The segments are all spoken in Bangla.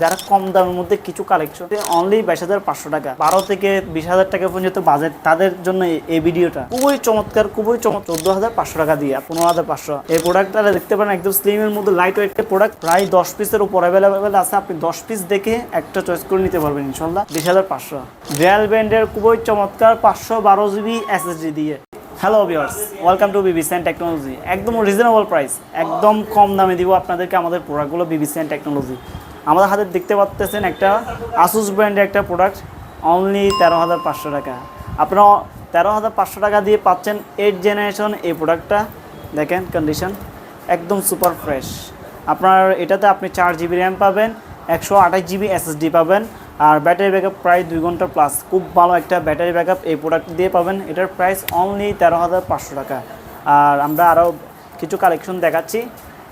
যারা কম দামের মধ্যে কিছু কালেকশন অনলি 22,500 টাকা, 12 থেকে 20,000 টাকা পর্যন্ত বাজেট, তাদের জন্য এই ভিডিওটা খুবই চমৎকার, খুবই চমৎকার। 14,500 টাকা দিয়ে 15,500 এই প্রোডাক্টটা দেখতে পারেন, একদম স্লিমের মধ্যে লাইট ওয়েট প্রোডাক্ট, প্রায় 10 পিসের উপর অ্যাভেলেবেল আছে। আপনি 10 পিস দেখে একটা চয়েস করে নিতে পারবেন ইনশাল্লাহ। 20,500 রিয়েল ব্র্যান্ডের খুবই চমৎকার 512 জিবি এসএসডি দিয়ে। Hello viewers, welcome to BBC technology. একদম রিজনেবল প্রাইস, একদম কম দামে দিব আপনাদেরকে আমাদের প্রোডাক্টগুলো। বিবিসি টেকনোলজি আমাদের হাতে দেখতে পাচ্ছেন একটা আসুস ব্র্যান্ডের একটা প্রোডাক্ট, অনলি 13,500 টাকা। আপনারা 13,500 টাকা দিয়ে পাচ্ছেন 8 জেনারেশন এই প্রোডাক্টটা। দেখেন কন্ডিশন একদম সুপার ফ্রেশ। আপনার এটাতে আপনি 4 জিবি র্যাম পাবেন, 128 জিবি এসএসডি পাবেন, আর ব্যাটারি ব্যাকআপ প্রায় 2 ঘন্টা প্লাস। খুব ভালো একটা ব্যাটারি ব্যাকআপ এই প্রোডাক্ট দিয়ে পাবেন। এটার প্রাইস অনলি 13,500 টাকা। আর আমরা আরও কিছু কালেকশন দেখাচ্ছি।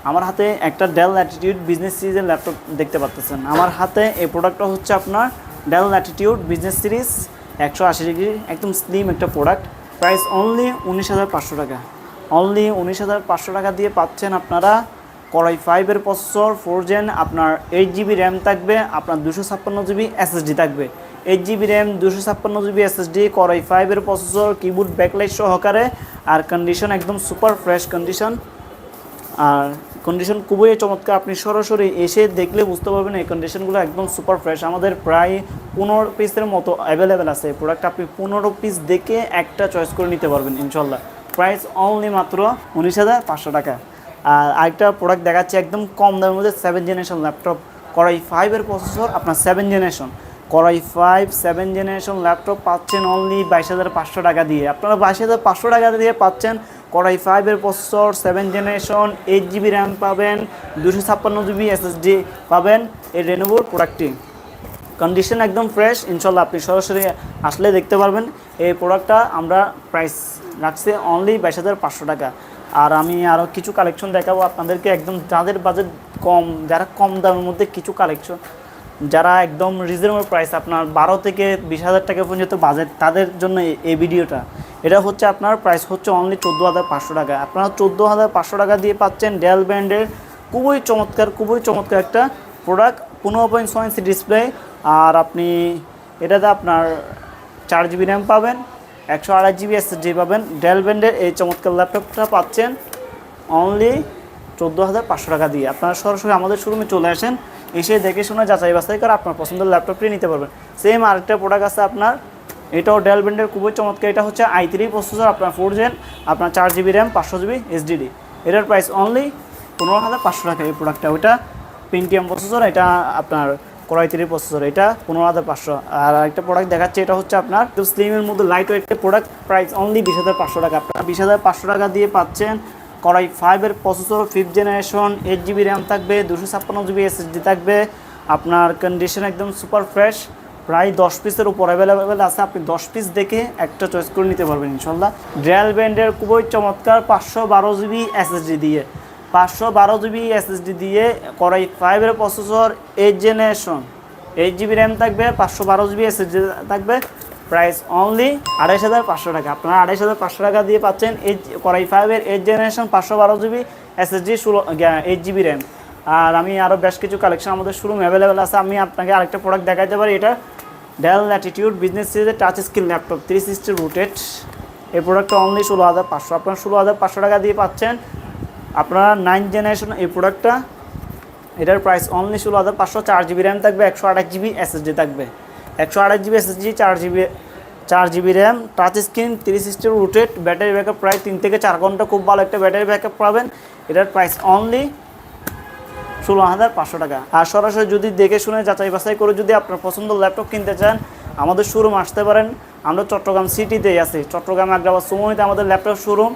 আমার হাতে একটা ডেল ল্যাটিটিউড বিজনেস সিরিজের ল্যাপটপ দেখতে পাচ্ছেন। আমার হাতে এই প্রোডাক্টটা হচ্ছে আপনার del Latitude business series 180 degree, একদম স্লিম একটা প্রোডাক্ট। প্রাইস অনলি 19,500 টাকা। অনলি 19,500 টাকা দিয়ে পাচ্ছেন আপনারা Core i5-এর প্রসেসর 4 জেন, আপনার 8 জিবি র্যাম থাকবে, আপনার 256 জিবি এসএসডি থাকবে। 8 GB RAM, 256 GB SSD, Core i5-এর প্রসেসর, কিবোর্ড ব্যাকলাইট সহকারে, আর কন্ডিশন একদম সুপার ফ্রেশ কন্ডিশন। আর কন্ডিশন খুবই চমৎকার। আপনি সরাসরি এসে দেখলে বুঝতে পারবেন এই কন্ডিশনগুলো একদম সুপার ফ্রেশ। আমাদের প্রায় 15 পিসের মতো অ্যাভেলেবেল আছে এই প্রোডাক্ট। আপনি 15 পিস দেখে একটা চয়েস করে নিতে পারবেন ইনশাল্লাহ। প্রাইস অনলি মাত্র 19,500 টাকা। আর আরেকটা প্রোডাক্ট দেখাচ্ছি একদম কম দামের মধ্যে 7 জেনারেশন ল্যাপটপ, Core i5-এর প্রসেসর, আপনার 7 generation Core i5 7 generation laptop পাচ্ছেন অনলি 22,500 টাকা দিয়ে। আপনারা 22,500 টাকা দিয়ে পাচ্ছেন Core i5-এর প্রসেসর, 7 জেনারেশন, 8 জিবি র্যাম পাবেন, 256 জিবি এসএসডি পাবেন এই লেনোভোর প্রোডাক্টটি। কন্ডিশন একদম ফ্রেশ ইনশাল্লাহ। আপনি সরাসরি আসলে দেখতে পারবেন। এই প্রোডাক্টটা আমরা প্রাইস রাখছি অনলি 22,500 টাকা। আর আমি আরও কিছু কালেকশন দেখাবো আপনাদেরকে, একদম যাদের বাজেট কম, যারা কম দামের মধ্যে কিছু কালেকশন, যারা একদম রিজনেবল প্রাইস, আপনার 12 থেকে 20,000 টাকা পর্যন্ত বাজেট, তাদের জন্য এই ভিডিওটা। এটা হচ্ছে আপনার প্রাইস হচ্ছে অনলি 14,500 টাকা। আপনারা 14,500 টাকা দিয়ে পাচ্ছেন ডেল ব্র্যান্ডের খুবই চমৎকার, খুবই চমৎকার একটা প্রোডাক্ট, 15.6 ইঞ্চি ডিসপ্লে। আর আপনি এটাতে আপনার 4 জিবি র্যাম পাবেন, 128 জিবি এসএসডি পাবেন। ডেল ব্র্যান্ডের এই চমৎকার ল্যাপটপটা পাচ্ছেন অনলি 14,500 টাকা দিয়ে। আপনারা সরাসরি আমাদের শোরুমে চলে আসেন, এসে দেখে শুনে যাচাই বাছাই করে আপনার পছন্দের ল্যাপটপটি নিতে পারবেন। সেম আরেকটা প্রোডাক্ট আছে আপনার, এটাও ডেল ব্র্যান্ডের খুবই চমৎকার। এটা হচ্ছে i3 প্রসেসর, আপনার 4 জেন, আপনার 4 জিবি র্যাম, 500 জিবি এসডিডি। এটার প্রাইস অনলি 15,500 টাকা এই প্রোডাক্টটা। ওইটা পেন্টিয়াম প্রসেসর, এটা আপনার Core i3 প্রসেসর, এটা 15,500। আর একটা প্রোডাক্ট দেখাচ্ছে, এটা হচ্ছে আপনার স্লিমের মধ্যে light weight product, price only 20,500 টাকা। আপনারা 20,500 টাকা দিয়ে পাচ্ছেন Core i5-এর processor, 5th generation, 8 GB RAM থাকবে, 256 জিবি এসএসডি থাকবে। আপনার কন্ডিশন একদম সুপার ফ্রেশ, প্রায় 10 পিসের উপর অ্যাভেলেবেল আছে। আপনি 10 পিস দেখে একটা চয়েস করে নিতে পারবেন ইনশাল্লাহ। ডেল ব্র্যান্ডের খুবই চমৎকার 512 জিবি এসএসডি দিয়ে, 512 জিবি এসএসডি দিয়ে Core i5-এর প্রসেসর, 8 জেনারেশন, 8 জিবি র্যাম থাকবে, 512 জিবি এসএসডি থাকবে। প্রাইস অনলি 28,500 টাকা। আপনারা 28,500 টাকা দিয়ে পাচ্ছেন এই Core i5-এর 8 generation, 512 GB SSD, 8 GB RAM. আর আমি আরও বেশ কিছু কালেকশন আমাদের শোরুম অ্যাভেলেবেল আছে। আমি আপনাকে আরেকটা প্রোডাক্ট দেখাতে পারি। এটা ডেল ল্যাটিটিউড বিজনেস সিরিজের টাচ স্ক্রিন ল্যাপটপ 360 রুটেড। এই প্রোডাক্টটা অনলি 16,500। আপনারা 16,500 টাকা দিয়ে পাচ্ছেন আপনারা 9 জেনারেশন এই প্রোডাক্টটা। এটার প্রাইস অনলি 16,500। 4 জিবি র্যাম থাকবে, 128 জিবি এসএসডি থাকবে, 128 GB SSD, 4 GB RAM, touch screen, 360 rooted, battery backup প্রায় 3 থেকে 4 ঘন্টা, খুব ভালো একটা ব্যাটারি ব্যাকআপ পাবেন। এটার প্রাইস অনলি 16,500 টাকা। আর সরাসরি যদি দেখে শুনে যাচাই বাছাই করে যদি আপনার পছন্দের ল্যাপটপ কিনতে চান, আমাদের শোরুম আসতে পারেন। আমরা চট্টগ্রাম সিটিতেই আছি, চট্টগ্রাম আগ্রাবাদ সুমনিতে আমাদের ল্যাপটপ শোরুম।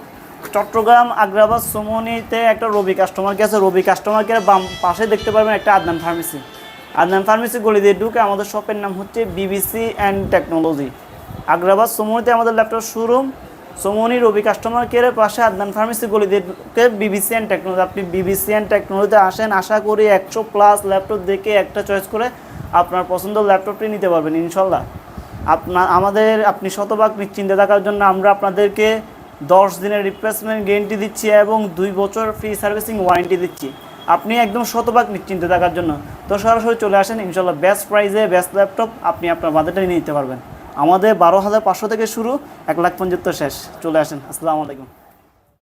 চট্টগ্রাম আগ্রাবাদ সুমনিতে একটা রবি কাস্টমার কেয়ার আছে। রবি কাস্টমার কেয়ার বাম পাশে দেখতে পারবেন একটা আদনান ফার্মেসি। আদনান ফার্মেসি গলি দিয়ে ঢুকে আমাদের শপের নাম হচ্ছে বিবিসি টেকনোলজি। আগ্রাবাদ সুমনিতে আমাদের ল্যাপটপ শোরুম। সুমনি রবি কাস্টমার কেয়ারের পাশে আদনান ফার্মেসি গলি দিয়ে ঢুকে বিবিসি টেকনোলজি। আপনি বিবিসি টেকনোলজিতে আসেন, আশা করি 100+ ল্যাপটপ দেখে একটা চয়েস করে আপনার পছন্দের ল্যাপটপটি নিতে পারবেন ইনশাল্লাহ। আপনি শতভাগ নিশ্চিন্তে থাকার জন্য আমরা আপনাদেরকে 10 দিনের রিপ্লেসমেন্ট গ্যারেন্টি দিচ্ছি এবং 2 বছর ফ্রি সার্ভিসিং ওয়ারেন্টি দিচ্ছি। আপনি একদম শতভাগ নিশ্চিন্তে থাকার জন্য। তো সরাসরি চলে আসেন, ইনশাল্লাহ বেস্ট প্রাইসে বেস্ট ল্যাপটপ আপনি আপনার বাজেটে নিয়ে নিতে পারবেন। আমাদের 12,500 থেকে শুরু, 1,75,000 শেষ। চলে আসেন। আসসালামু আলাইকুম।